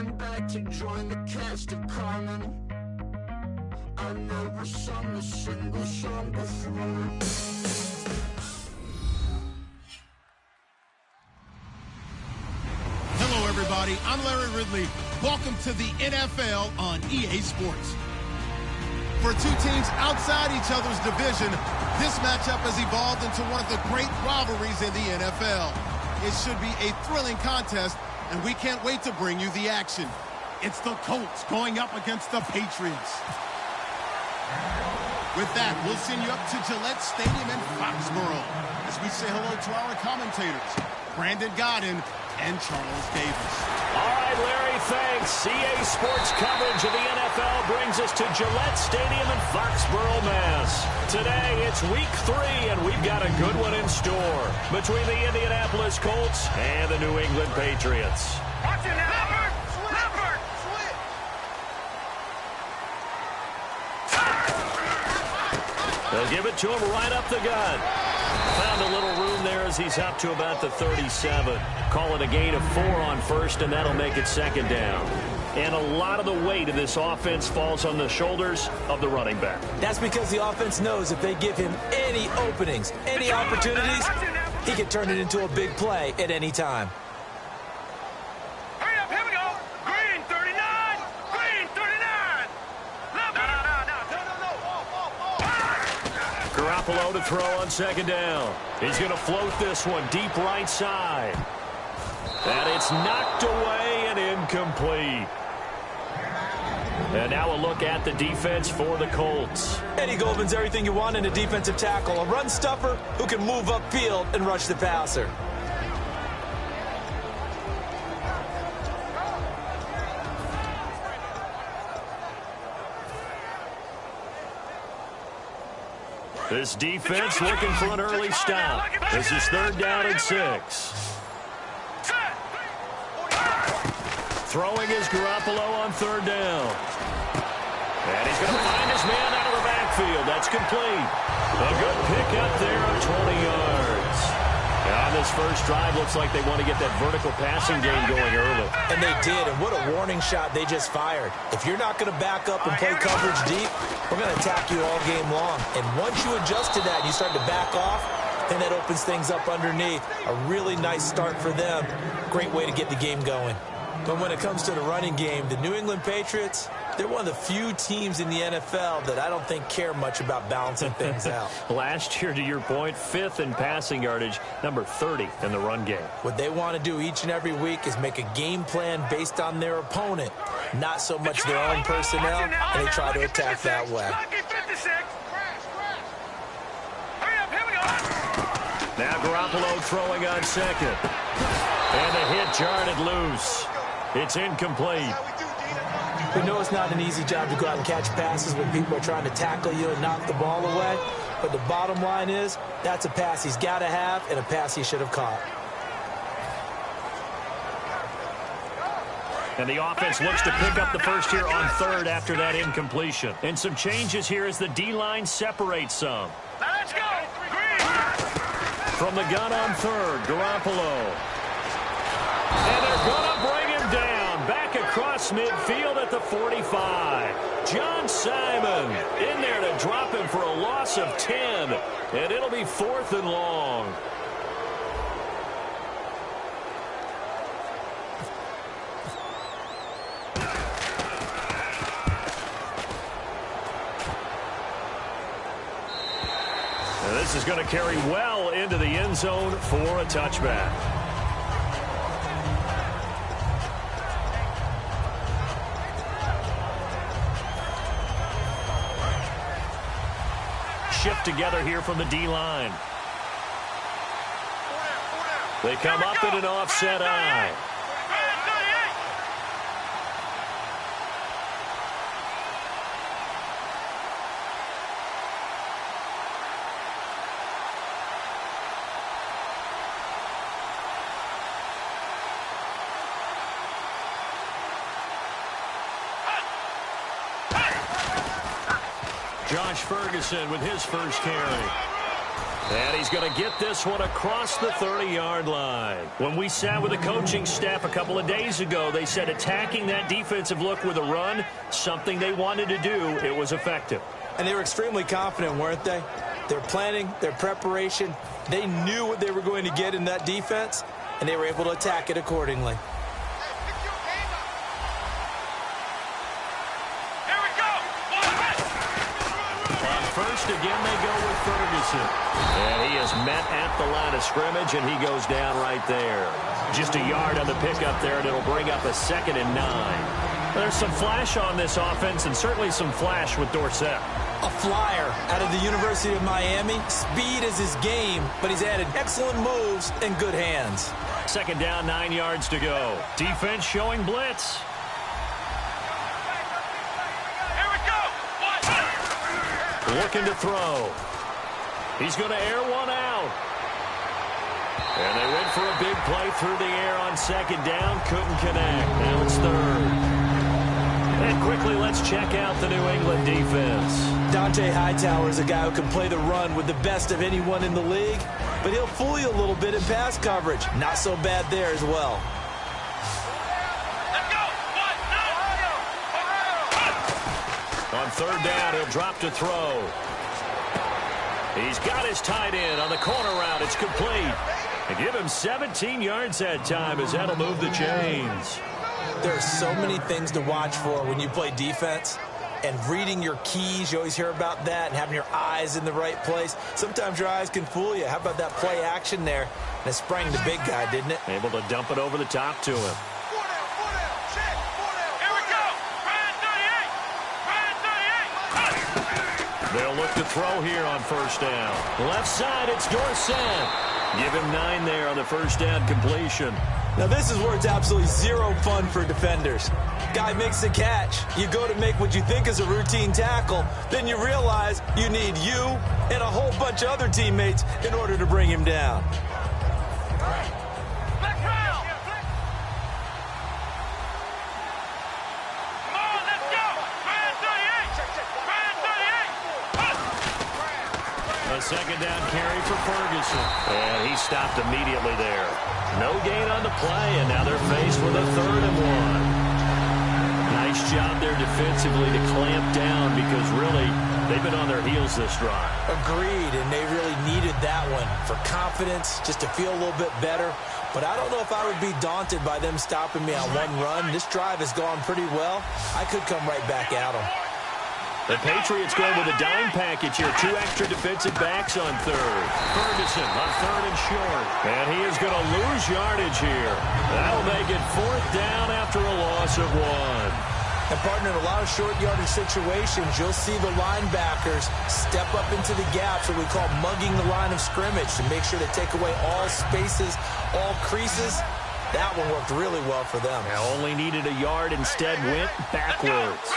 Coming back to join the cast of Carmen. I never sung a single song before. Hello, everybody. I'm Larry Ridley. Welcome to the NFL on EA Sports. For two teams outside each other's division, this matchup has evolved into one of the great rivalries in the NFL. It should be a thrilling contest, and we can't wait to bring you the action. It's the Colts going up against the Patriots. With that, we'll send you up to Gillette Stadium in Foxborough as we say hello to our commentators, Brandon Godden and Charles Davis. All right, Larry, thanks. EA Sports coverage of the NFL brings us to Gillette Stadium in Foxborough, Mass. Today, it's week 3, and we've got a good one in store between the Indianapolis Colts and the New England Patriots. Watch it now. Leopard. They'll give it to him right up the gut. Found a little room there as he's up to about the 37. Call it a gain of 4 on first, and that'll make it second down. And a lot of the weight of this offense falls on the shoulders of the running back. That's because the offense knows if they give him any openings, any opportunities, he can turn it into a big play at any time. Hurry up, here we go. Green 39. Green 39. Garoppolo to throw on second down. He's going to float this one deep right side. And it's knocked away and incomplete. And now a look at the defense for the Colts. Eddie Goldman's everything you want in a defensive tackle. A run stuffer who can move upfield and rush the passer. This defense looking for an early stop. This is 3rd down and 6. Throwing is Garoppolo on 3rd down. And he's going to find his man out of the backfield. That's complete. A good pickup there of 20 yards. On this first drive, looks like they want to get that vertical passing game going early. And they did, and what a warning shot they just fired. If you're not going to back up and play coverage deep, we're going to attack you all game long. And once you adjust to that and you start to back off, then that opens things up underneath. A really nice start for them. Great way to get the game going. But when it comes to the running game, the New England Patriots, they're one of the few teams in the NFL that I don't think care much about balancing things out. Last year, to your point, 5th in passing yardage, number 30 in the run game. What they want to do each and every week is make a game plan based on their opponent, not so much their own personnel, and they try to attack that way. Now Garoppolo throwing on second. And the hit jarred it loose. It's incomplete. We know it's not an easy job to go out and catch passes when people are trying to tackle you and knock the ball away. But the bottom line is, that's a pass he's got to have and a pass he should have caught. And the offense looks to pick up the first here on 3rd after that incompletion. And some changes here as the D-line separates some. Now let's go. From the gun on 3rd, Garoppolo. And they're going to bring him down. Back across midfield at the 45. John Simon in there to drop him for a loss of 10. And it'll be 4th and long. And this is going to carry well into the end zone for a touchback. Shift together here from the D-line. They come up in an offset eye. Josh Ferguson with his first carry. And he's going to get this one across the 30-yard line. When we sat with the coaching staff a couple of days ago, they said attacking that defensive look with a run, something they wanted to do, it was effective. And they were extremely confident, weren't they? Their planning, their preparation, they knew what they were going to get in that defense, and they were able to attack it accordingly. First, again, they go with Ferguson. And he is met at the line of scrimmage, and he goes down right there. Just a yard on the pickup there, and it'll bring up a 2nd and 9. There's some flash on this offense, and certainly some flash with Dorsett. A flyer out of the University of Miami. Speed is his game, but he's added excellent moves and good hands. 2nd down, 9 yards to go. Defense showing blitz. Looking to throw. He's going to air one out. And they went for a big play through the air on 2nd down. Couldn't connect. Now it's 3rd. And quickly, let's check out the New England defense. Dante Hightower is a guy who can play the run with the best of anyone in the league, but he'll fool you a little bit in pass coverage. Not so bad there as well. On 3rd down, he'll drop to throw. He's got his tight end on the corner route. It's complete. And give him 17 yards that time as that'll move the chains. There are so many things to watch for when you play defense. And reading your keys, you always hear about that, and having your eyes in the right place. Sometimes your eyes can fool you. How about that play action there? And it sprang the big guy, didn't it? Able to dump it over the top to him. They'll look to throw here on 1st down. Left side, it's Dorsett. Give him 9 there on the 1st down completion. Now this is where it's absolutely zero fun for defenders. Guy makes the catch. You go to make what you think is a routine tackle. Then you realize you need you and a whole bunch of other teammates in order to bring him down. A 2nd down carry for Ferguson. And he stopped immediately there. No gain on the play, and now they're faced with a 3rd and 1. Nice job there defensively to clamp down because really they've been on their heels this drive. Agreed, and they really needed that one for confidence, just to feel a little bit better. But I don't know if I would be daunted by them stopping me on one run. This drive has gone pretty well. I could come right back at them. The Patriots going with a dime package here. 2 extra defensive backs on 3rd. Ferguson on 3rd and short. And he is going to lose yardage here. That'll make it 4th down after a loss of 1. And, partner, in a lot of short yardage situations, you'll see the linebackers step up into the gaps, what we call mugging the line of scrimmage, to make sure they take away all spaces, all creases. That one worked really well for them. Now only needed a yard, instead went backwards.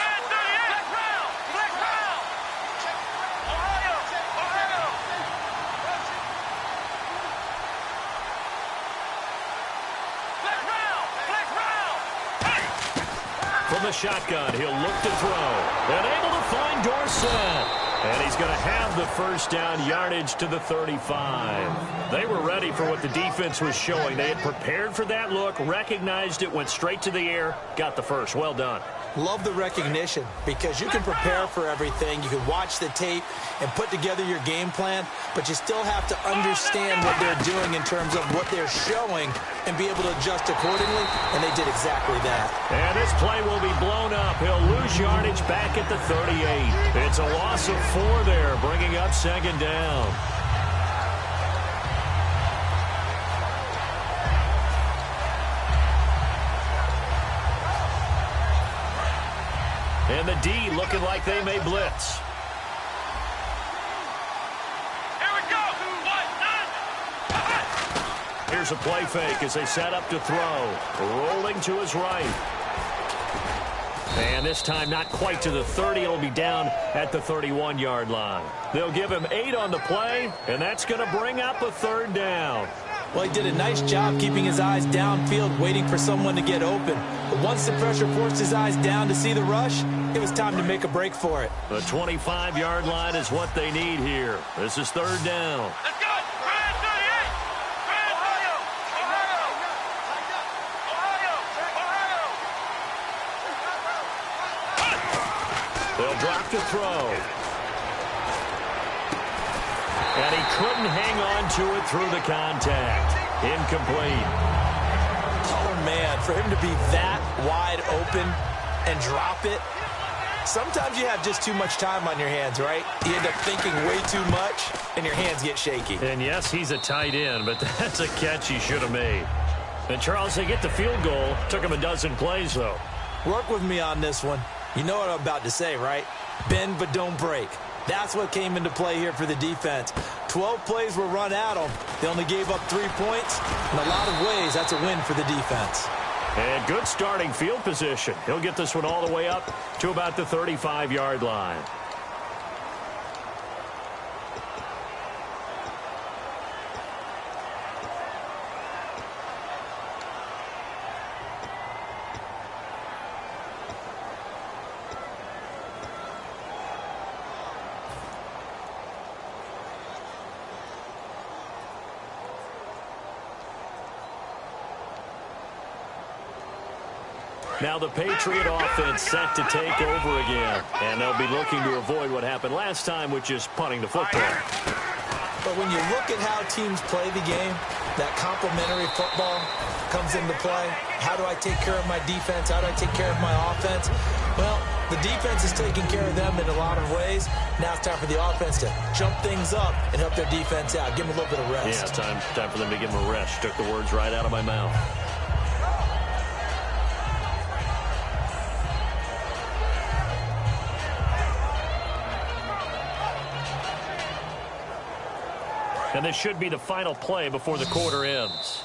From the shotgun, he'll look to throw. And able to find Dorsett. And he's going to have the 1st down yardage to the 35. They were ready for what the defense was showing. They had prepared for that look, recognized it, went straight to the air, got the first. Well done. Love the recognition, because you can prepare for everything. You can watch the tape and put together your game plan, but you still have to understand what they're doing in terms of what they're showing and be able to adjust accordingly, and they did exactly that. And this play will be blown up. He'll lose yardage back at the 38. It's a loss of 4 there, bringing up 2nd down. And the D looking like they may blitz. Here we go. Here's a play fake as they set up to throw. Rolling to his right. And this time not quite to the 30. It'll be down at the 31-yard line. They'll give him 8 on the play, and that's going to bring up a 3rd down. Well, he did a nice job keeping his eyes downfield, waiting for someone to get open. But once the pressure forced his eyes down to see the rush, it was time to make a break for it. The 25-yard line is what they need here. This is third down. Let's go! Brand 38! Brand Ohio! Ohio! They'll drop to throw. And he couldn't hang on to it through the contact. Incomplete. Oh, man, for him to be that wide open and drop it. Sometimes you have just too much time on your hands, right? You end up thinking way too much, and your hands get shaky. And yes, he's a tight end, but that's a catch he should have made. And Charles, they get the field goal. Took him a dozen plays, though. Work with me on this one. You know what I'm about to say, right? Bend but don't break. That's what came into play here for the defense. 12 plays were run at them. They only gave up 3 points. In a lot of ways, that's a win for the defense. And good starting field position. He'll get this one all the way up to about the 35-yard line. Now the Patriot offense set to take over again. And they'll be looking to avoid what happened last time, which is punting the football. But when you look at how teams play the game, that complementary football comes into play. How do I take care of my defense? How do I take care of my offense? Well, the defense is taking care of them in a lot of ways. Now it's time for the offense to jump things up and help their defense out. Give them a little bit of rest. Yeah, time for them to give them a rest. Took the words right out of my mouth. And this should be the final play before the quarter ends.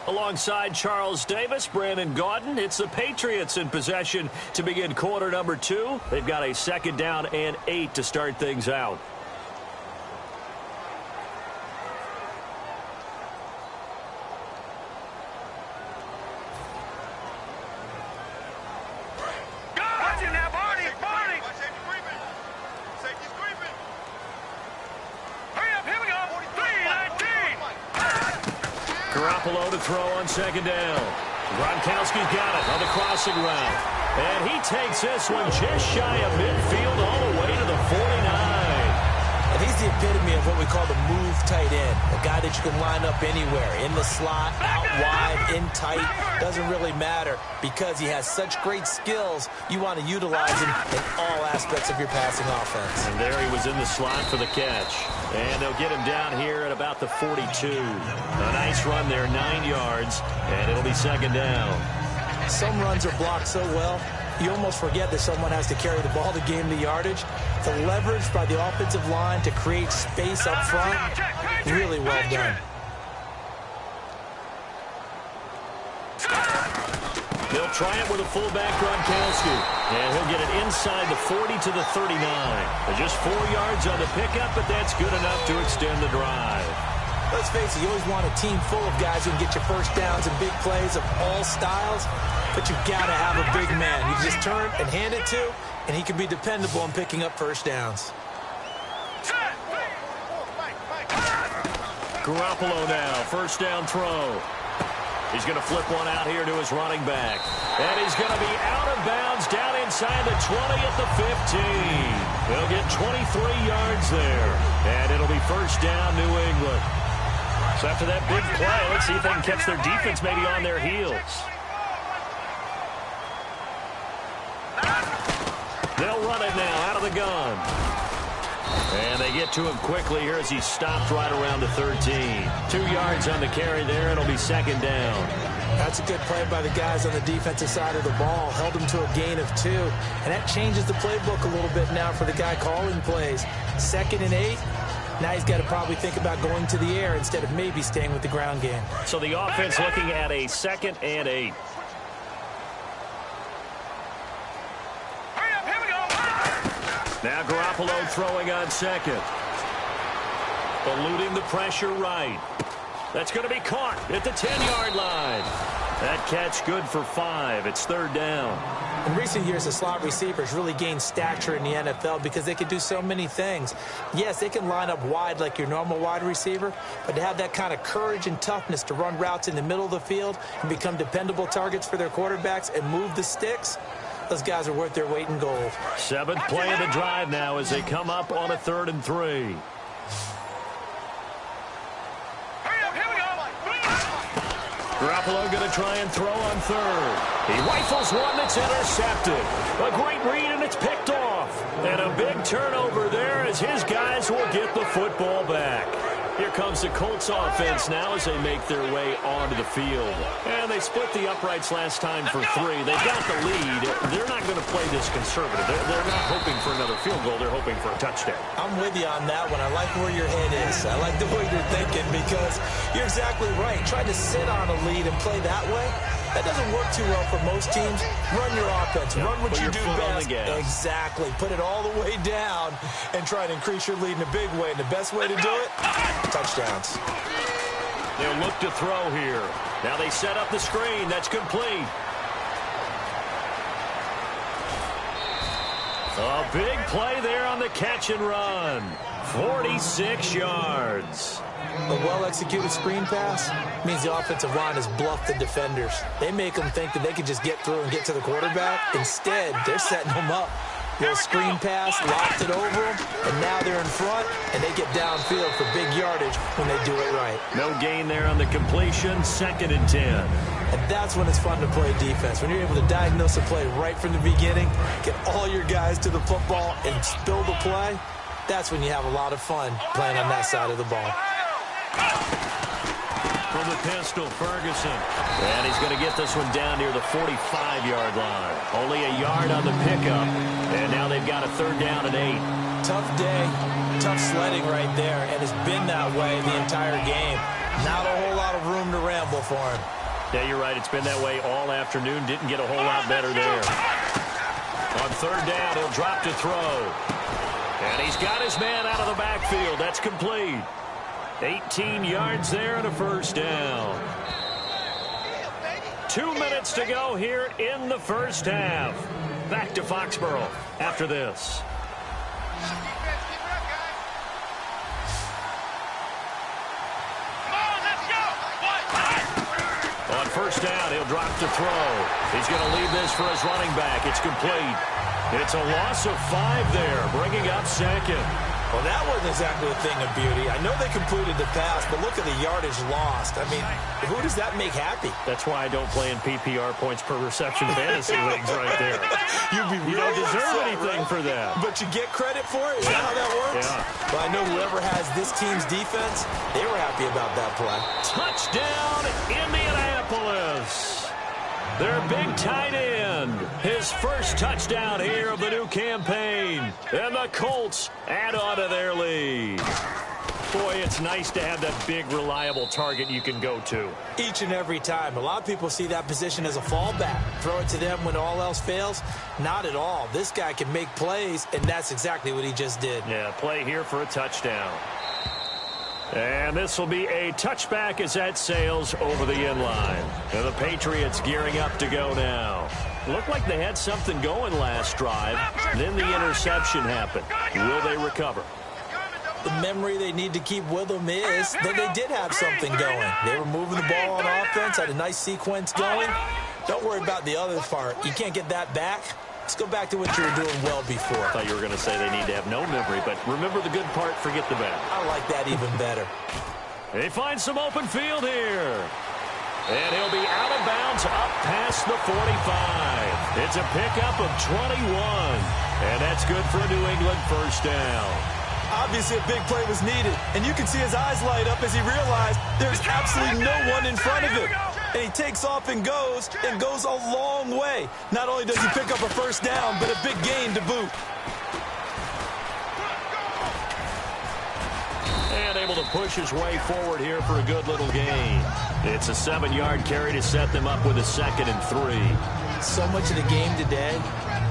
Alongside Charles Davis, Brandon Gaudin, it's the Patriots in possession to begin quarter number 2. They've got a 2nd down and 8 to start things out. Garoppolo to throw on 2nd down. Gronkowski's got it on the crossing route. And he takes this one just shy of midfield all the way to the 49. And he's the epitome of what we call the move tight end. A guy that you can line up anywhere, in the slot, out wide, in tight. Doesn't really matter because he has such great skills. You want to utilize him in all aspects of your passing offense. And there he was in the slot for the catch. And they'll get him down here at about the 42. A nice run there, 9 yards, and it'll be 2nd down. Some runs are blocked so well, you almost forget that someone has to carry the ball to gain the yardage. The leverage by the offensive line to create space up front, really well done. They'll try it with a fullback, Gronkowski. And he'll get it inside the 40 to the 39. Just 4 yards on the pickup, but that's good enough to extend the drive. Let's face it, you always want a team full of guys who can get you first downs and big plays of all styles, but you've got to have a big man. You just turn and hand it to, and he can be dependable in picking up first downs. Garoppolo now, 1st down throw. He's going to flip one out here to his running back. And he's going to be out of bounds down inside the 20 at the 15. They'll get 23 yards there. And it'll be 1st down, New England. So after that big play, let's see if they can catch their defense maybe on their heels. They'll run it now out of the gun. And they get to him quickly here as he stopped right around the 13. 2 yards on the carry there. It'll be 2nd down. That's a good play by the guys on the defensive side of the ball. Held them to a gain of 2. And that changes the playbook a little bit now for the guy calling plays. 2nd and 8. Now he's got to probably think about going to the air instead of maybe staying with the ground game. So the offense looking at a 2nd and 8. Now Garoppolo throwing on 2nd. Eluding the pressure right. That's going to be caught at the 10-yard line. That catch good for 5. It's 3rd down. In recent years, the slot receivers really gained stature in the NFL because they can do so many things. Yes, they can line up wide like your normal wide receiver, but to have that kind of courage and toughness to run routes in the middle of the field and become dependable targets for their quarterbacks and move the sticks, those guys are worth their weight in gold. 7th play of the drive now as they come up on a 3rd and 3. Garoppolo going to try and throw on 3rd. He rifles one that's intercepted. A great read, and it's picked off. And a big turnover there as his guys will get the football back. Here comes the Colts offense now as they make their way onto the field. And they split the uprights last time for 3. They've got the lead. They're not going to play this conservative. They're not hoping for another field goal. They're hoping for a touchdown. I'm with you on that one. I like where your head is. I like the way you're thinking because you're exactly right. Trying to sit on a lead and play that way, that doesn't work too well for most teams. Run your offense. Run what you do best. Exactly. Put it all the way down and try to increase your lead in a big way. And the best way to do it, touchdowns. They'll look to throw here. Now they set up the screen. That's complete. A big play there on the catch and run. 46 yards. A well-executed screen pass means the offensive line has bluffed the defenders. They make them think that they can just get through and get to the quarterback. Instead, they're setting them up. Little screen pass, locked it over them, and now they're in front, and they get downfield for big yardage when they do it right. No gain there on the completion, 2nd and 10. And that's when it's fun to play defense. When you're able to diagnose a play right from the beginning, get all your guys to the football, and spill the play, that's when you have a lot of fun playing on that side of the ball. From the pistol, Ferguson. And he's going to get this one down near the 45-yard line. Only a yard on the pickup. And now they've got a 3rd down and 8. Tough day, tough sledding right there, and it's been that way the entire game. Not a whole lot of room to ramble for him. Yeah, you're right. It's been that way all afternoon. Didn't get a whole lot better there. On 3rd down, he'll drop to throw. And he's got his man out of the backfield. That's complete. 18 yards there and a 1st down. 2 minutes to go here in the 1st half. Back to Foxborough after this. On 1st down, he'll drop to throw. He's going to leave this for his running back. It's complete. It's a loss of 5 there, bringing up 2nd. Well, that wasn't exactly a thing of beauty. I know they completed the pass, but look at the yardage lost. I mean, who does that make happy? That's why I don't play in PPR points per reception fantasy leagues right there. You don't deserve anything for that. But you get credit for it? Is that how that works? Yeah. Well, I know whoever has this team's defense, they were happy about that play. Touchdown, Indianapolis. Their big tight end. His first touchdown here of the new campaign. And the Colts add on to their lead. Boy, it's nice to have that big, reliable target you can go to. Each and every time. A lot of people see that position as a fallback. Throw it to them when all else fails. Not at all. This guy can make plays, and that's exactly what he just did. Yeah, play here for a touchdown. And this will be a touchback as that sails over the end line. And the Patriots gearing up to go now. Looked like they had something going last drive. Then the interception happened. Will they recover? The memory they need to keep with them is that they did have something going. They were moving the ball on offense, had a nice sequence going. Don't worry about the other part. You can't get that back. Let's go back to what you were doing well before. I thought you were going to say they need to have no memory, but remember the good part, forget the bad. I like that even better. They find some open field here. And he'll be out of bounds up past the 45. It's a pickup of 21. And that's good for a New England 1st down. Obviously, a big play was needed, and you can see his eyes light up as he realized there's absolutely no one in front of him. And he takes off and goes a long way. Not only does he pick up a 1st down, but a big gain to boot. And able to push his way forward here for a good little gain. It's a 7-yard carry to set them up with a 2nd and 3. So much of the game today,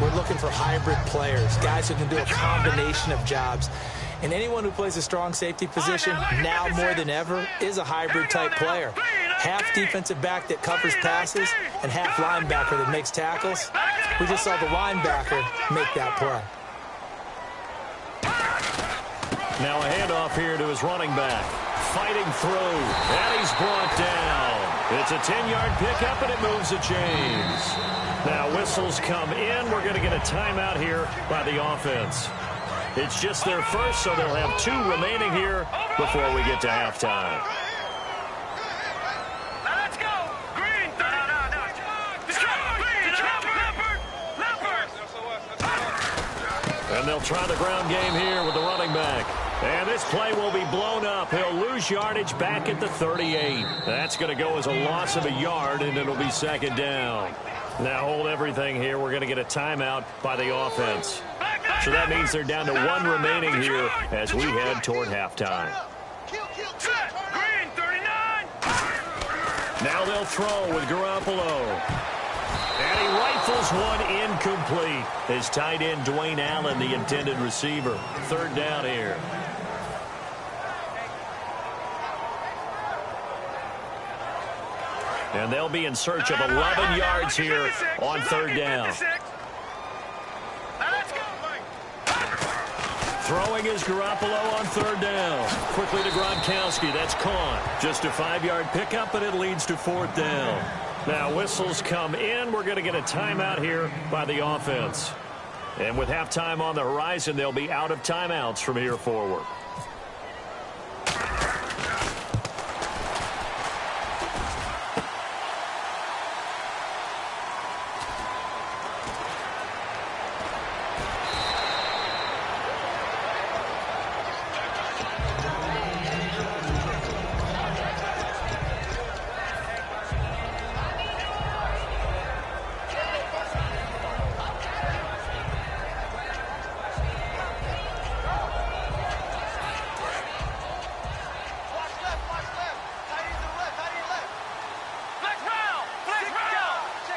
we're looking for hybrid players, guys who can do a combination of jobs. And anyone who plays a strong safety position, now more than ever, is a hybrid-type player. Half defensive back that covers passes and half linebacker that makes tackles. We just saw the linebacker make that play. Now a handoff here to his running back. Fighting through, and he's brought down. It's a 10-yard pickup, and it moves the chains. Now whistles come in. We're going to get a timeout here by the offense. It's just their first, so they'll have 2 remaining here before we get to halftime. Let's go. Green. And they'll try the ground game here with the running back. And this play will be blown up. He'll lose yardage back at the 38. That's going to go as a loss of a yard, and it'll be second down. Now hold everything here. We're going to get a timeout by the offense. So that means they're down to 1 remaining here as we head toward halftime. Green 39. Now they'll throw with Garoppolo. And he rifles one incomplete. His tight end, Dwayne Allen, the intended receiver. Third down here. And they'll be in search of 11 yards here on third down. Throwing is Garoppolo on third down. Quickly to Gronkowski. That's caught. Just a 5-yard pickup, and it leads to fourth down. Now whistles come in. We're going to get a timeout here by the offense. And with halftime on the horizon, they'll be out of timeouts from here forward.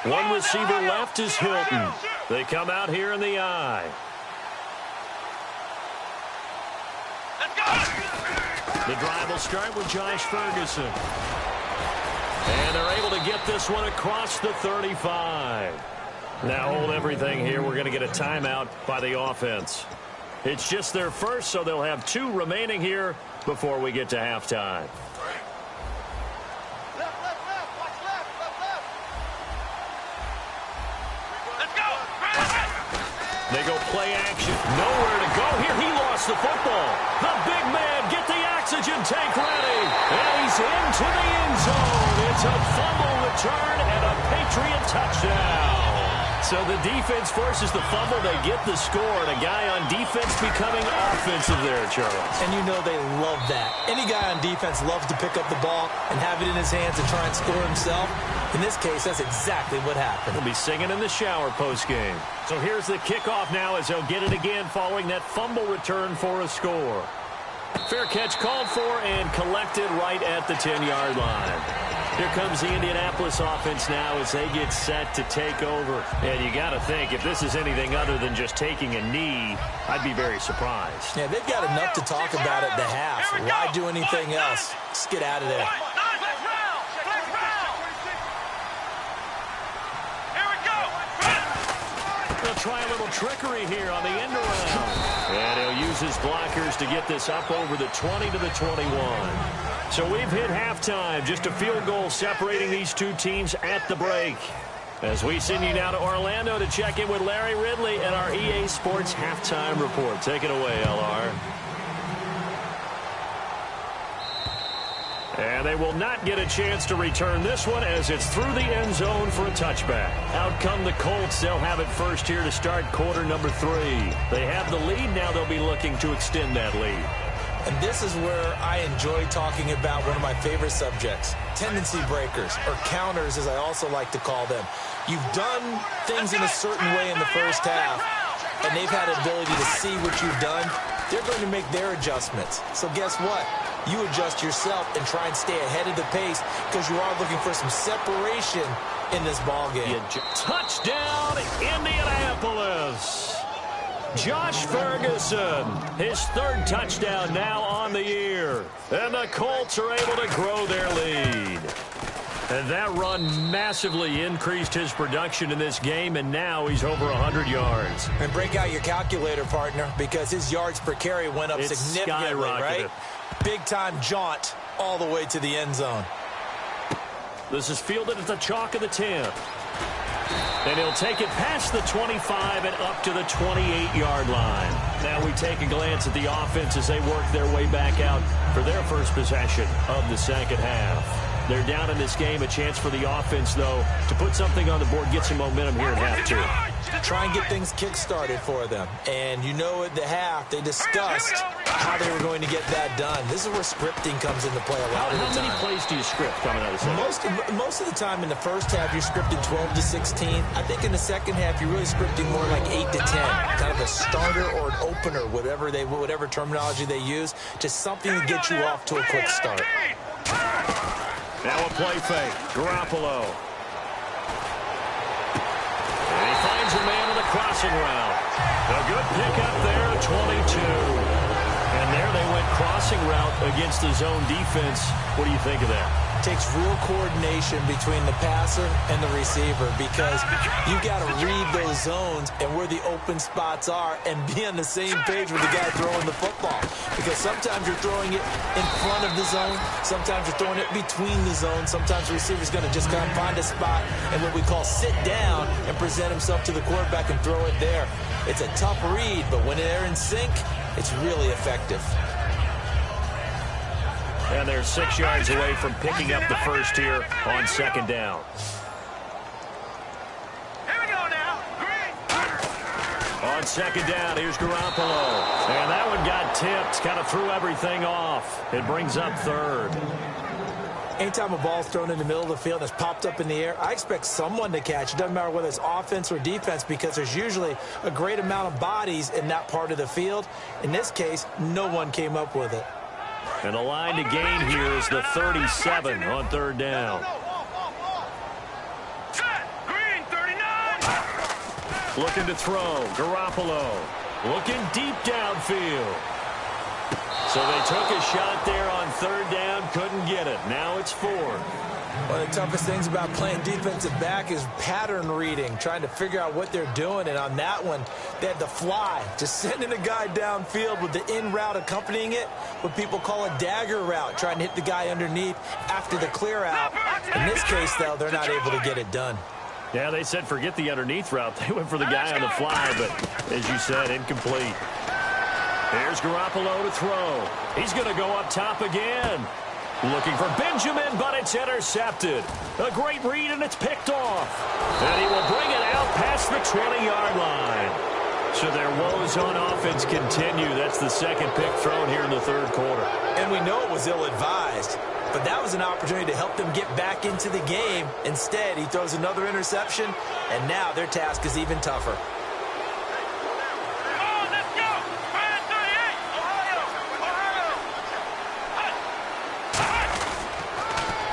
One receiver left is Hilton. They come out here in the I. The drive will start with Josh Ferguson. And they're able to get this one across the 35. Now hold everything here. We're going to get a timeout by the offense. It's just their first, so they'll have 2 remaining here before we get to halftime. They go play action. Nowhere to go here. He lost the football. The big man, get the oxygen tank ready. And he's into the end zone. It's a fumble return and a Patriot touchdown. So the defense forces the fumble. They get the score. And a guy on defense becoming offensive there, Charles. And you know they love that. Any guy on defense loves to pick up the ball and have it in his hands and try and score himself. In this case, that's exactly what happened. He'll be singing in the shower postgame. So here's the kickoff now as they'll get it again following that fumble return for a score. Fair catch called for and collected right at the 10-yard line. Here comes the Indianapolis offense now as they get set to take over. And you got to think, if this is anything other than just taking a knee, I'd be very surprised. Yeah, they've got enough to talk about at the half. Why do anything else? Let's get out of there. Try a little trickery here on the end around. And he'll use his blockers to get this up over the 20 to the 21. So we've hit halftime. Just a field goal separating these 2 teams at the break. As we send you now to Orlando to check in with Larry Ridley and our EA Sports Halftime Report. Take it away, LR. And they will not get a chance to return this one as it's through the end zone for a touchback. Out come the Colts. They'll have it first here to start quarter number 3. They have the lead. Now they'll be looking to extend that lead. And this is where I enjoy talking about one of my favorite subjects, tendency breakers, or counters as I also like to call them. You've done things in a certain way in the first half, and they've had the ability to see what you've done. They're going to make their adjustments. So guess what? You adjust yourself and try and stay ahead of the pace because you are looking for some separation in this ball game. Touchdown, Indianapolis. Josh Ferguson, his third touchdown now on the year. And the Colts are able to grow their lead. And that run massively increased his production in this game, and now he's over 100 yards. And break out your calculator, partner, because his yards per carry went up significantly, right? Big-time jaunt all the way to the end zone. This is fielded at the chalk of the 10. And he'll take it past the 25 and up to the 28-yard line. Now we take a glance at the offense as they work their way back out for their first possession of the second half. They're down in this game. A chance for the offense, though, to put something on the board, get some momentum here at half two. Try and get things kick-started for them. And you know at the half, they discussed how they were going to get that done. This is where scripting comes into play a lot of the time. How many plays do you script coming out of the second? Most of the time in the first half, you're scripting 12 to 16. I think in the second half, you're really scripting more like 8 to 10. Kind of a starter or an opener, whatever terminology they use. Just something to get you off to a quick start. Now a play fake. Garoppolo. And he finds a man on the crossing route. A good pickup there at 22. And there they went crossing route against the zone defense. What do you think of that? Takes real coordination between the passer and the receiver, because you've got to read those zones and where the open spots are and be on the same page with the guy throwing the football. Because sometimes you're throwing it in front of the zone, sometimes you're throwing it between the zones, sometimes the receiver's going to just kind of find a spot and what we call sit down and present himself to the quarterback and throw it there. It's a tough read, but when they're in sync, it's really effective. And they're 6 yards away from picking up the first here on second down. Here we go now. On second down, here's Garoppolo. And that one got tipped, kind of threw everything off. It brings up third. Anytime a ball's thrown in the middle of the field and it's popped up in the air, I expect someone to catch. It doesn't matter whether it's offense or defense, because there's usually a great amount of bodies in that part of the field. In this case, no one came up with it. And the line to gain here is the 37 on third down. Green 39. Looking to throw. Garoppolo looking deep downfield. So they took a shot there on third down, couldn't get it. Now it's fourth. One of the toughest things about playing defensive back is pattern reading, trying to figure out what they're doing. And on that one, they had to fly, just sending a guy downfield with the in route accompanying it, what people call a dagger route, trying to hit the guy underneath after the clear out. In this case, though, they're not able to get it done. Yeah, they said forget the underneath route. They went for the guy on the fly, but as you said, incomplete. Here's Garoppolo to throw. He's going to go up top again. Looking for Benjamin, but it's intercepted. A great read, and it's picked off. And he will bring it out past the 20-yard line. So their woes on offense continue. That's the second pick thrown here in the third quarter. And we know it was ill-advised, but that was an opportunity to help them get back into the game. Instead, he throws another interception, and now their task is even tougher.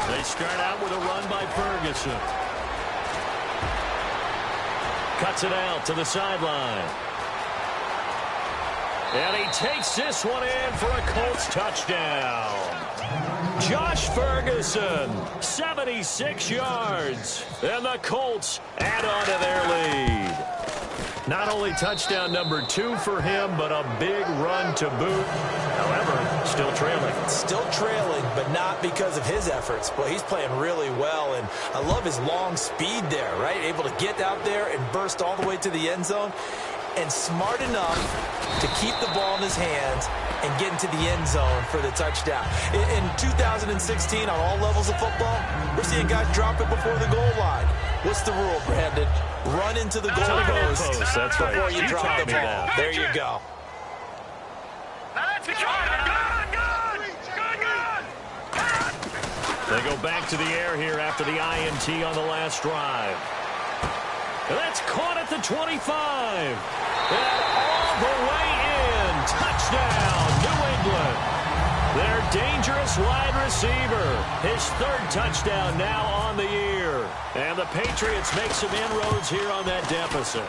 They start out with a run by Ferguson. Cuts it out to the sideline. And he takes this one in for a Colts touchdown. Josh Ferguson, 76 yards. And the Colts add on to their lead. Not only touchdown number 2 for him, but a big run to boot. However, still trailing. Still trailing, but not because of his efforts. Well, he's playing really well, and I love his long speed there, right? Able to get out there and burst all the way to the end zone, and smart enough to keep the ball in his hands and get into the end zone for the touchdown. In 2016, on all levels of football, we're seeing guys drop it before the goal line. What's the rule, Brandon? Run into the goal post that's right. before you drop the ball. There you go. They go back to the air here after the INT on the last drive. And that's caught at the 25. And all the way in. Touchdown, New England. Their dangerous wide receiver. His third touchdown now on the year. And the Patriots make some inroads here on that deficit.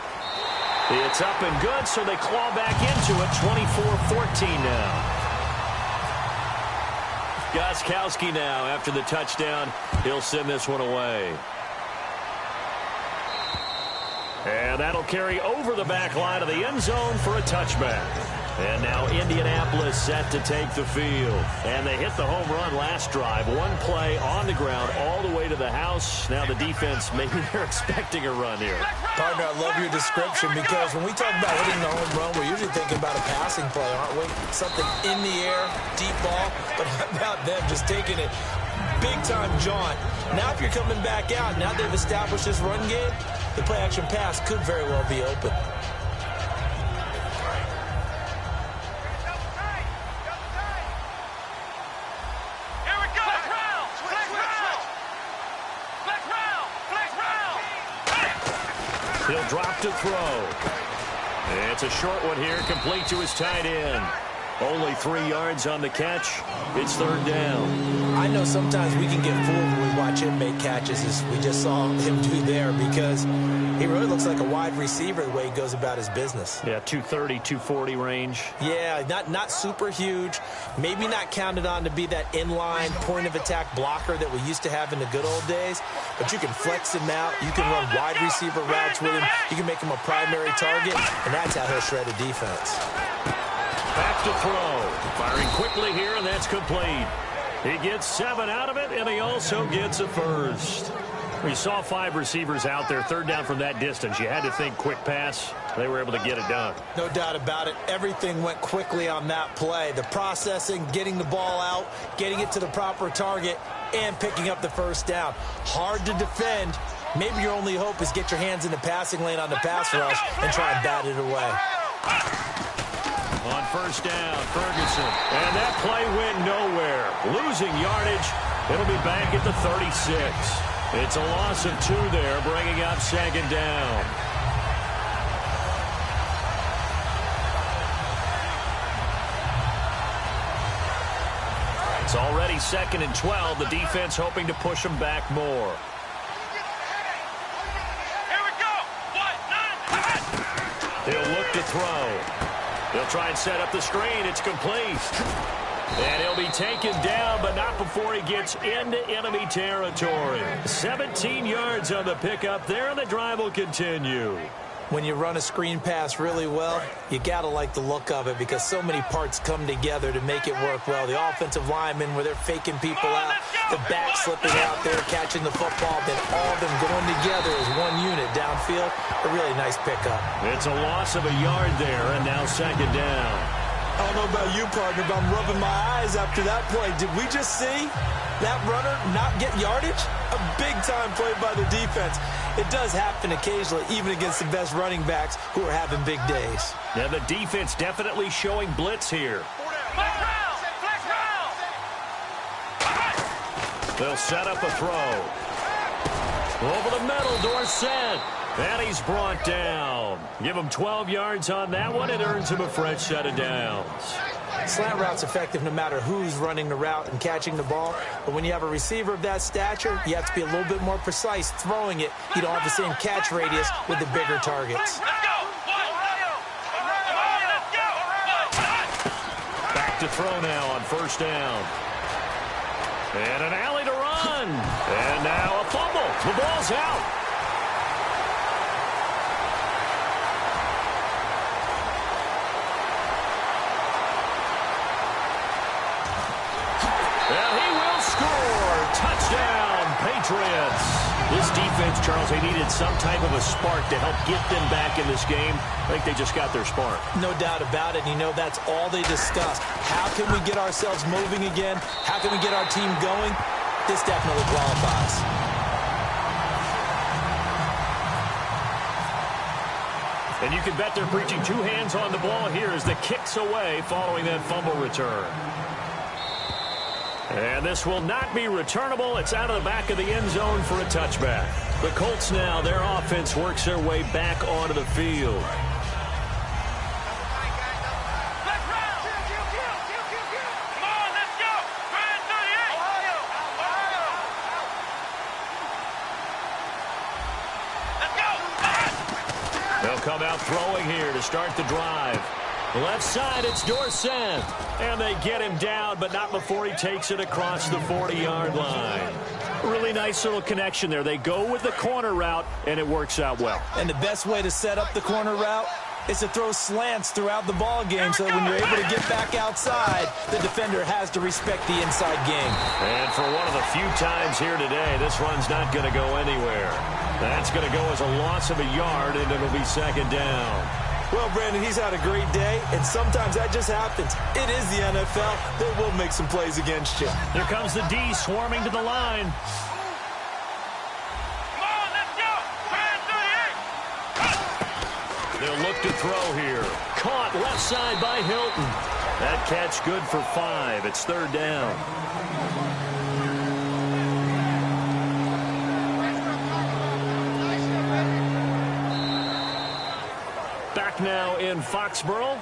It's up and good, so they claw back into it. 24-14 now. Gostkowski now after the touchdown. He'll send this one away. And that'll carry over the back line of the end zone for a touchback. And now Indianapolis set to take the field. And they hit the home run last drive. One play on the ground all the way to the house. Now the defense, maybe they're expecting a run here. Partner, I love your description because when we talk about hitting the home run, we're usually thinking about a passing play, aren't we? Something in the air, deep ball. But how about them just taking it big-time jaunt? Now if you're coming back out, now they've established this run game, the play-action pass could very well be open. He'll drop to throw. It's a short one here, complete to his tight end. Only 3 yards on the catch. It's third down. I know sometimes we can get fooled when we watch him make catches, as we just saw him do there, because he really looks like a wide receiver the way he goes about his business. Yeah, 230, 240 range. Yeah, not super huge. Maybe not counted on to be that inline point-of-attack blocker that we used to have in the good old days, but you can flex him out. You can run wide receiver routes with him. You can make him a primary target, and that's how he'll shred a defense. Back to throw. Firing quickly here, and that's complete. He gets 7 out of it, and he also gets a first. We saw 5 receivers out there, third down from that distance. You had to think quick pass. They were able to get it done. No doubt about it. Everything went quickly on that play. The processing, getting the ball out, getting it to the proper target, and picking up the first down. Hard to defend. Maybe your only hope is get your hands in the passing lane on the pass rush and try and bat it away. On first down, Ferguson. And that play went nowhere. Losing yardage. It'll be back at the 36. It's a loss of 2 there, bringing up second down. It's already 2nd and 12. The defense hoping to push them back more. Here we go. He'll look to throw. He'll try and set up the screen. It's complete. And he'll be taken down, but not before he gets into enemy territory. 17 yards on the pickup there, and the drive will continue. When you run a screen pass really well, you got to like the look of it because so many parts come together to make it work well. The offensive linemen, where they're faking people out, the back slipping out there, catching the football, then all of them going together as one unit downfield. A really nice pickup. It's a loss of a yard there, and now second down. I don't know about you, partner, but I'm rubbing my eyes after that play. Did we just see that runner not get yardage? A big-time play by the defense. It does happen occasionally, even against the best running backs who are having big days. Now the defense definitely showing blitz here. They'll set up a throw. Over the middle, Dorsett. And he's brought down. Give him 12 yards on that one. It earns him a fresh set of downs. Slant route's effective no matter who's running the route and catching the ball. But when you have a receiver of that stature, you have to be a little bit more precise throwing it. You don't have the same catch radius with the bigger targets. Back to throw now on first down. And an alley to run. And now a fumble. The ball's out. Touchdown, Patriots. This defense, Charles, they needed some type of a spark to help get them back in this game. I think they just got their spark. No doubt about it. You know, that's all they discussed. How can we get ourselves moving again? How can we get our team going? This definitely qualifies. And you can bet they're preaching 2 hands on the ball here as the kick's away following that fumble return. And this will not be returnable. It's out of the back of the end zone for a touchback. The Colts now, their offense works their way back onto the field. They'll come out throwing here to start the drive. Left side, it's Dorsett. And they get him down, but not before he takes it across the 40-yard line. Really nice little connection there. They go with the corner route, and it works out well. And the best way to set up the corner route is to throw slants throughout the ball game so that when you're able to get back outside, the defender has to respect the inside game. And for one of the few times here today, this run's not going to go anywhere. That's going to go as a loss of a yard, and it'll be second down. Well, Brandon, he's had a great day, and sometimes that just happens. It is the NFL. They will make some plays against you. Here comes the D swarming to the line. Come on, let's go. Brand 38. They'll look to throw here. Caught left side by Hilton. That catch good for 5. It's third down. Back now in Foxborough.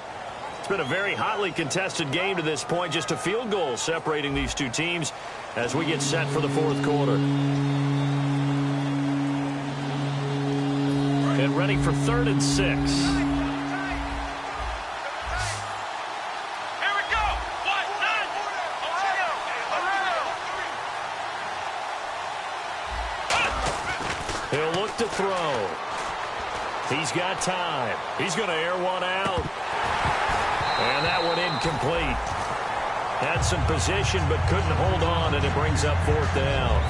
It's been a very hotly contested game to this point. Just a field goal separating these two teams as we get set for the fourth quarter. And ready for 3rd and 6. Here we go. What? Nine. He'll look to throw. He's got time. He's going to air one out. And that one incomplete. Had some position but couldn't hold on, and it brings up 4th down.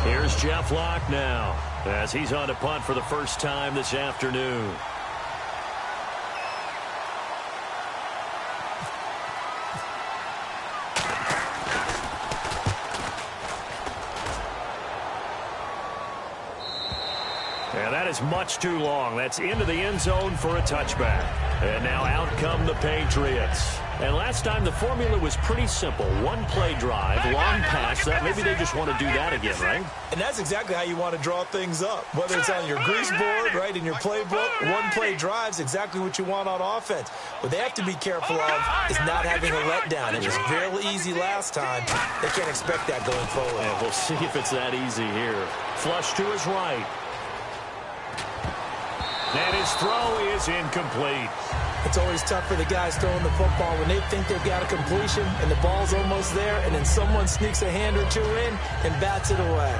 Here's Jeff Locke now as he's on to punt for the first time this afternoon. And that is much too long. That's into the end zone for a touchback. And now out come the Patriots. And last time the formula was pretty simple. One play drive, long pass. That maybe they just want to do that again, right? And that's exactly how you want to draw things up. Whether it's on your grease board, right, in your playbook, one play drive's exactly what you want on offense. What they have to be careful of is not having a letdown. It was real easy last time. They can't expect that going forward. And we'll see if it's that easy here. Flush to his right. And his throw is incomplete. It's always tough for the guys throwing the football when they think they've got a completion and the ball's almost there, and then someone sneaks a hand or two in and bats it away.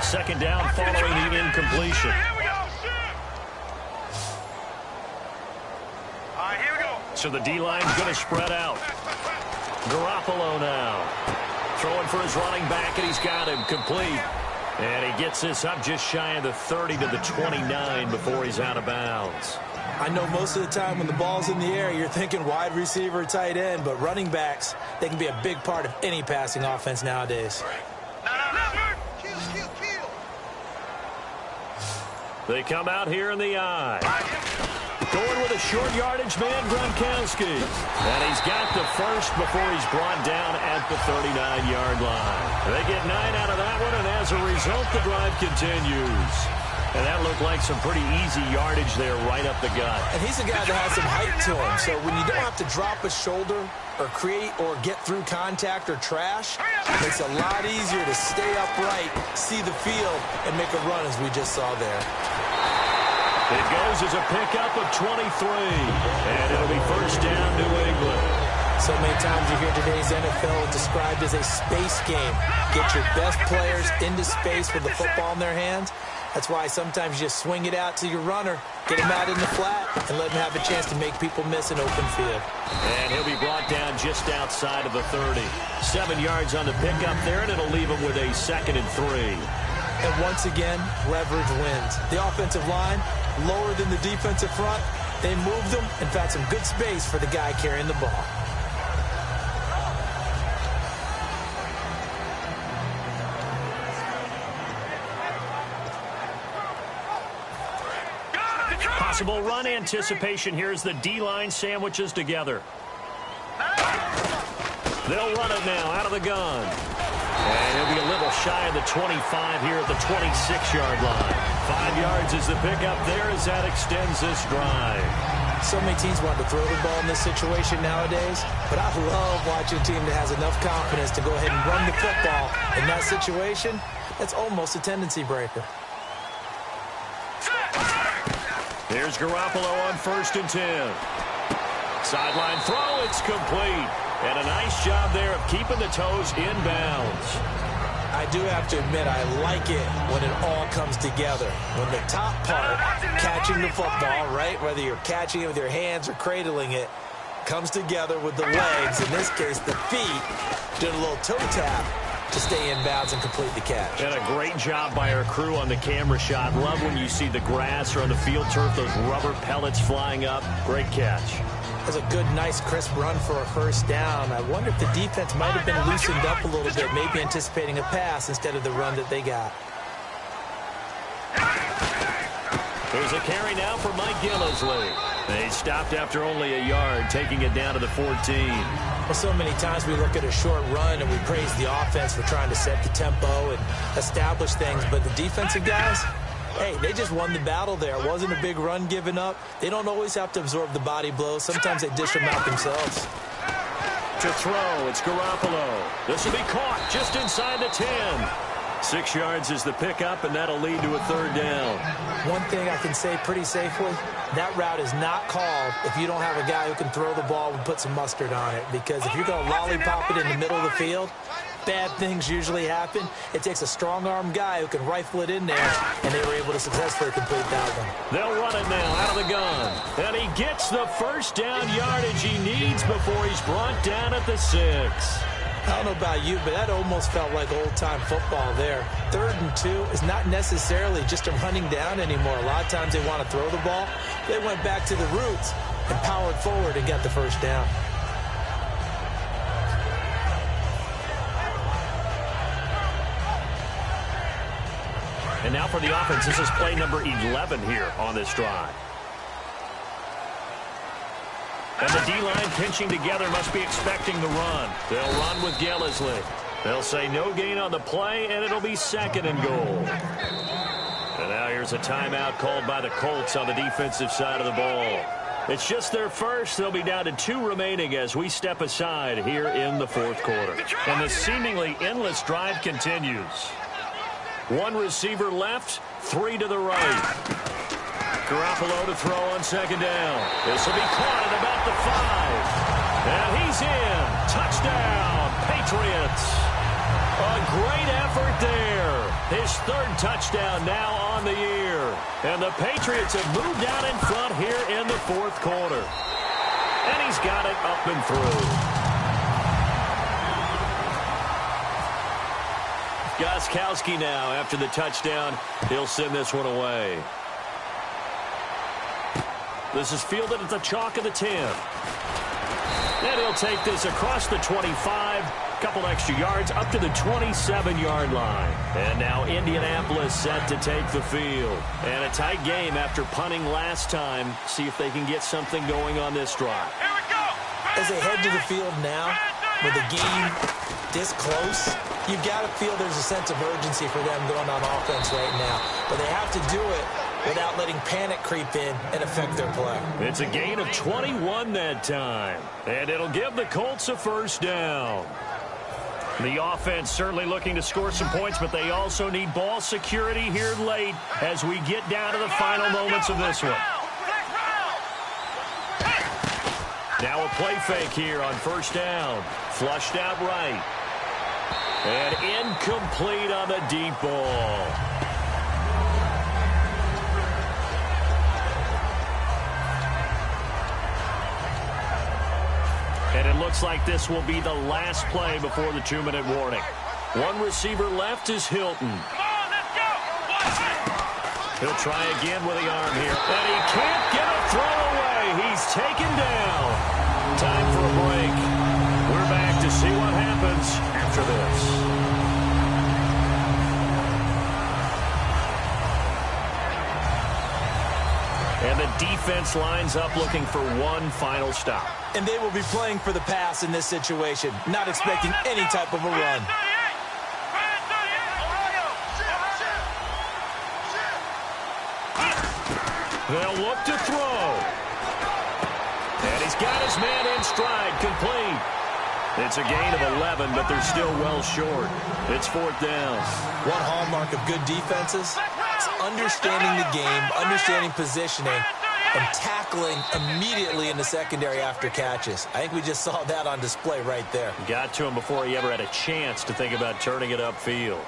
Second down following the incompletion. Here we go. All right, here we go. So the D-line's going to spread out. Garoppolo now. Throwing for his running back, and he's got him complete. And he gets this up just shy of the 30 to the 29 before he's out of bounds. I know most of the time when the ball's in the air, you're thinking wide receiver, tight end, but running backs, they can be a big part of any passing offense nowadays. They come out here in the eye. Going with a short yardage man, Gronkowski. And he's got the first before he's brought down at the 39-yard line. They get 9 out of that one, and as a result, the drive continues. And that looked like some pretty easy yardage there right up the gut. And he's a guy that has some height to him, so when you don't have to drop a shoulder or create or get through contact or trash, it makes it a lot easier to stay upright, see the field, and make a run as we just saw there. It goes as a pickup of 23, and it'll be first down, New England. So many times you hear today's NFL described as a space game. Get your best players into space with the football in their hands. That's why sometimes you just swing it out to your runner, get him out in the flat, and let him have a chance to make people miss an open field. And he'll be brought down just outside of the 30. 7 yards on the pickup there, and it'll leave him with a 2nd and 3. And once again, leverage wins. The offensive line, lower than the defensive front. They moved them and found some good space for the guy carrying the ball. Possible run anticipation here as the D-line sandwiches together. They'll run it now out of the gun. And he'll be a little shy of the 25 here at the 26-yard line. 5 yards is the pickup there as that extends this drive. So many teams want to throw the ball in this situation nowadays, but I love watching a team that has enough confidence to go ahead and run the football. In that situation, that's almost a tendency breaker. Here's Garoppolo on 1st and 10. Sideline throw, it's complete. And a nice job there of keeping the toes in bounds. I do have to admit, I like it when it all comes together. When the top part, catching the football, right, whether you're catching it with your hands or cradling it, comes together with the legs, in this case the feet, doing a little toe tap to stay in bounds and complete the catch. And a great job by our crew on the camera shot. Love when you see the grass or on the field turf, those rubber pellets flying up. Great catch. That's a good, nice, crisp run for a first down. I wonder if the defense might have been loosened up a little bit, maybe anticipating a pass instead of the run that they got. Here's a carry now for Mike Gillisley. They stopped after only a yard, taking it down to the 14. Well, so many times we look at a short run and we praise the offense for trying to set the tempo and establish things, but the defensive guys, hey, they just won the battle there. It wasn't a big run given up. They don't always have to absorb the body blows. Sometimes they dish them out themselves. To throw, it's Garoppolo. This will be caught just inside the 10. 6 yards is the pickup, and that'll lead to a 3rd down. One thing I can say pretty safely, that route is not called if you don't have a guy who can throw the ball and put some mustard on it. Because if you're going to lollipop it in the middle of the field, bad things usually happen. It takes a strong-arm guy who can rifle it in there, and they were able to successfully complete that one. They'll run it now out of the gun. And he gets the first down yardage he needs before he's brought down at the 6. I don't know about you, but that almost felt like old-time football there. 3rd and 2 is not necessarily just a running down anymore. A lot of times they want to throw the ball. They went back to the roots and powered forward and got the first down. And now for the offense, this is play number 11 here on this drive. And the D-line pinching together must be expecting the run. They'll run with Gillisley. They'll say no gain on the play, and it'll be 2nd and goal. And now here's a timeout called by the Colts on the defensive side of the ball. It's just their first. They'll be down to 2 remaining as we step aside here in the 4th quarter. And the seemingly endless drive continues. 1 receiver left, 3 to the right. Garoppolo to throw on 2nd down. This will be caught at about the 5. And he's in. Touchdown, Patriots. A great effort there. His 3rd touchdown now on the year. And the Patriots have moved out in front here in the 4th quarter. And he's got it up and through. Gostkowski now after the touchdown. He'll send this one away. This is fielded at the chalk of the 10. And he'll take this across the 25. Couple extra yards up to the 27-yard line. And now Indianapolis set to take the field. And a tight game after punting last time. See if they can get something going on this drive. Here we go. As they head to the field now, with the game this close, you've got to feel there's a sense of urgency for them going on offense right now. But they have to do it without letting panic creep in and affect their play. It's a gain of 21 that time. And it'll give the Colts a 1st down. The offense certainly looking to score some points, but they also need ball security here late as we get down to the final moments of this one. Now a play fake here on 1st down. Flushed out right. And incomplete on the deep ball. And it looks like this will be the last play before the 2-minute warning. 1 receiver left is Hilton. He'll try again with the arm here. And he can't get a throw away. He's taken down. Time for a break. We're back to see what happens after this. And the defense lines up looking for one final stop. And they will be playing for the pass in this situation, not expecting any type of a run. They'll look to throw. got his man in stride, complete. It's a gain of 11, but they're still well short. It's 4th down. One hallmark of good defenses is understanding the game, understanding positioning, and tackling immediately in the secondary after catches. I think we just saw that on display right there. Got to him before he ever had a chance to think about turning it upfield.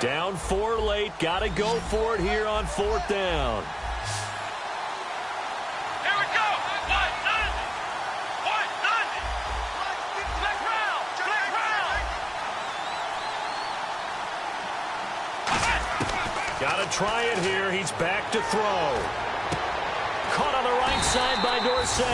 Down 4 late. Got to go for it here on 4th down. Here we go. What? Black round. Got to try it here. He's back to throw. Caught on the right side by Dorsett.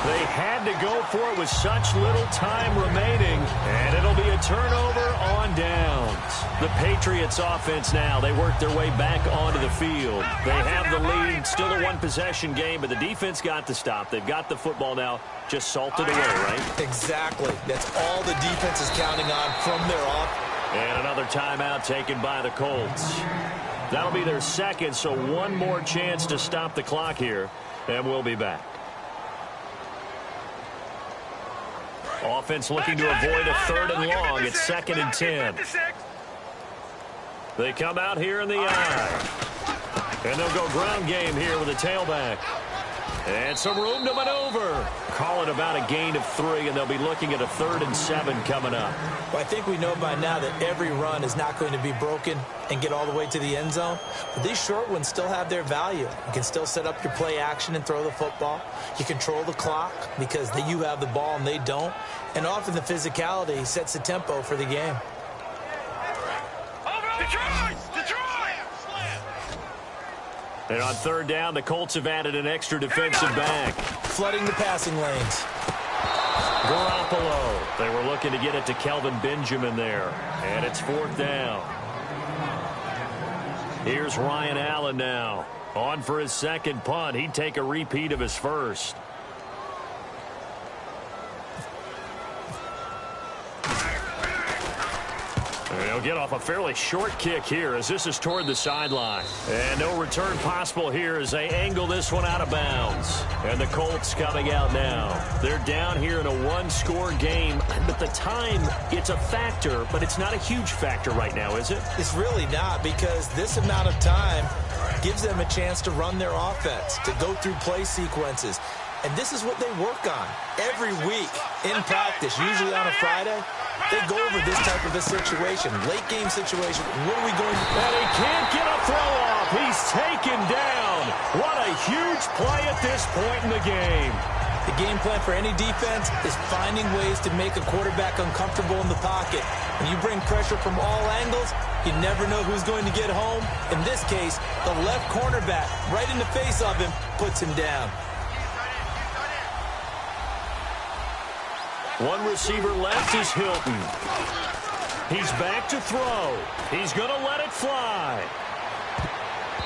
They had to go for it with such little time remaining, and it'll be a turnover on downs. The Patriots offense now, they work their way back onto the field. They have the lead, still a one-possession game, but the defense got to stop. They've got the football now, just salted away, right? Exactly. That's all the defense is counting on from their off. And another timeout taken by the Colts. That'll be their second, so one more chance to stop the clock here, and we'll be back. Offense looking to avoid a 3rd and long. It's 2nd and 10. They come out here in the eye. And they'll go ground game here with a tailback. And some room to maneuver. Call it about a gain of 3, and they'll be looking at a 3rd and 7 coming up. Well, I think we know by now that every run is not going to be broken and get all the way to the end zone. But these short ones still have their value. You can still set up your play action and throw the football. You control the clock because you have the ball and they don't. And often the physicality sets the tempo for the game. And on 3rd down, the Colts have added an extra defensive back. Flooding the passing lanes. Garoppolo. They were looking to get it to Kelvin Benjamin there. And it's 4th down. Here's Ryan Allen now. On for his second punt. He'd take a repeat of his first. They'll get off a fairly short kick here as this is toward the sideline. And no return possible here as they angle this one out of bounds. And the Colts coming out now. They're down here in a one-score game. But the time, it's a factor, but it's not a huge factor right now, is it? It's really not, because this amount of time gives them a chance to run their offense, to go through play sequences. And this is what they work on every week in practice, usually on a Friday. They go over this type of a situation, late game situation. What are we going to do? And he can't get a throw off. He's taken down. What a huge play at this point in the game. The game plan for any defense is finding ways to make a quarterback uncomfortable in the pocket. When you bring pressure from all angles, you never know who's going to get home. In this case, the left cornerback, right in the face of him, puts him down. One receiver left is Hilton. He's back to throw. He's going to let it fly.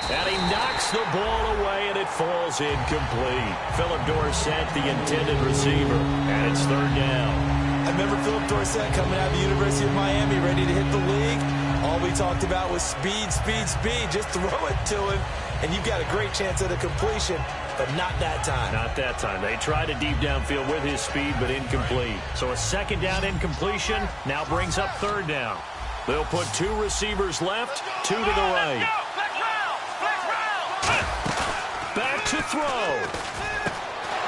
And he knocks the ball away, and it falls incomplete. Philip Dorsett, the intended receiver, and it's 3rd down. I remember Philip Dorsett coming out of the University of Miami, ready to hit the league. All we talked about was speed, speed, speed. Just throw it to him, and you've got a great chance at a completion. But not that time. Not that time. They tried a deep downfield with his speed, but incomplete. So a 2nd down incompletion now brings up 3rd down. They'll put 2 receivers left, 2 to the right. Back to throw.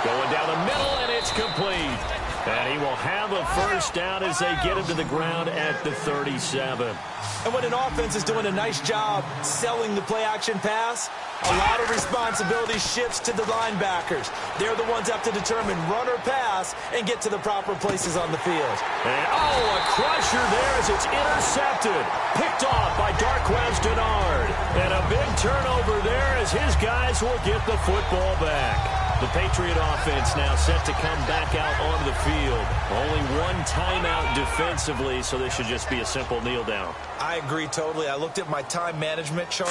Going down the middle, and it's complete. And he will have a 1st down as they get him to the ground at the 37. And when an offense is doing a nice job selling the play-action pass, a lot of responsibility shifts to the linebackers. They're the ones that have to determine run or pass and get to the proper places on the field. And, a crusher there as it's intercepted. Picked off by Darquez Denard. And a big turnover there as his guys will get the football back. The Patriot offense now set to come back out onto the field. Only one timeout defensively, so this should just be a simple kneel down. I agree totally. I looked at my time management chart.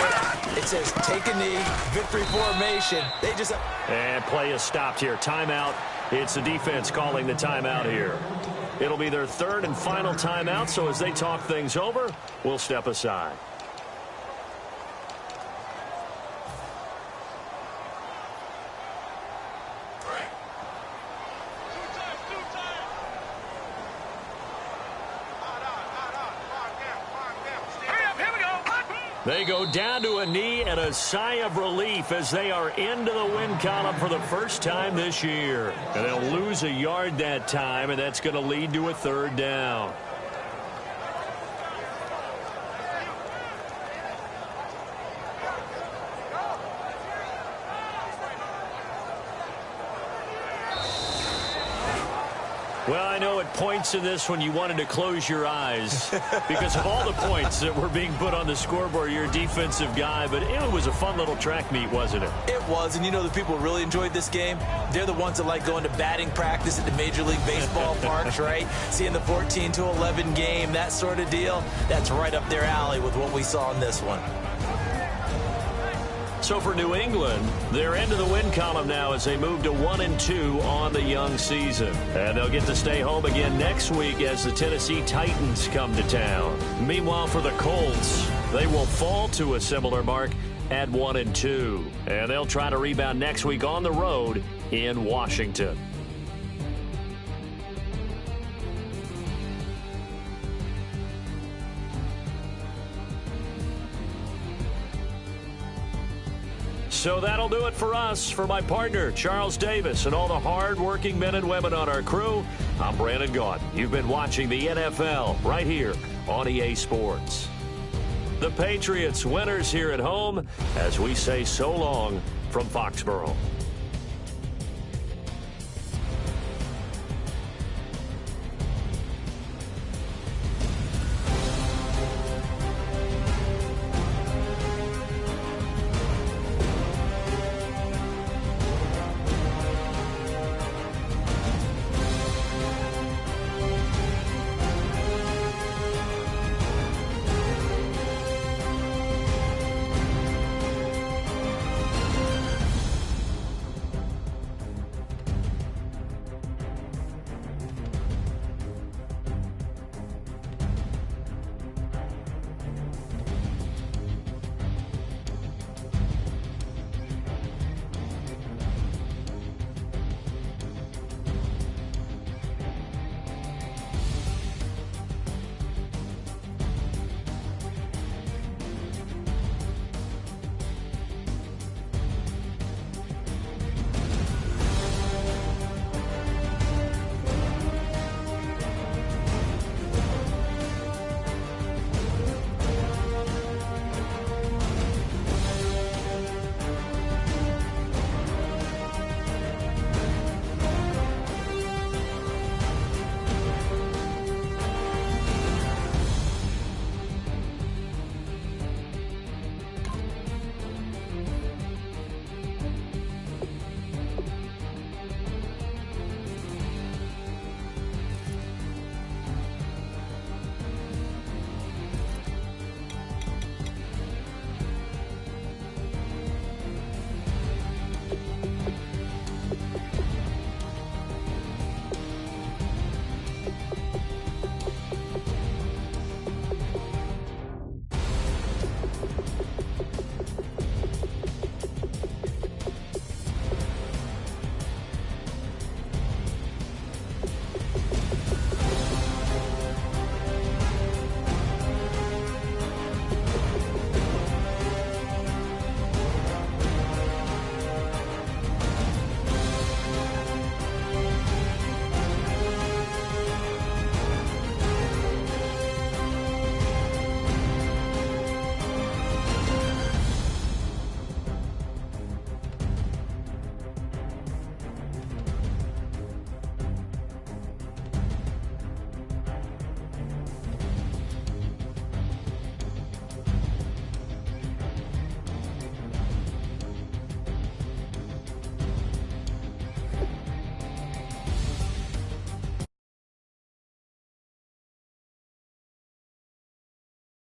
It says take a knee, victory formation. They just... And play is stopped here. Timeout. It's the defense calling the timeout here. It'll be their third and final timeout, so as they talk things over, we'll step aside. They go down to a knee and a sigh of relief as they are into the win column for the first time this year. And they'll lose a yard that time, and that's going to lead to a third down. Well, I know at points in this when you wanted to close your eyes because of all the points that were being put on the scoreboard. You're a defensive guy, but it was a fun little track meet, wasn't it? It was, and you know the people who really enjoyed this game? They're the ones that like going to batting practice at the Major League Baseball parks, right? Seeing the 14-11 game, that sort of deal. That's right up their alley with what we saw in this one. So for New England, they're into the win column now as they move to 1-2 on the young season. And they'll get to stay home again next week as the Tennessee Titans come to town. Meanwhile, for the Colts, they will fall to a similar mark at 1-2. And they'll try to rebound next week on the road in Washington. So that'll do it for us. For my partner, Charles Davis, and all the hard-working men and women on our crew, I'm Brandon Gaudin. You've been watching the NFL right here on EA Sports. The Patriots winners here at home as we say so long from Foxborough.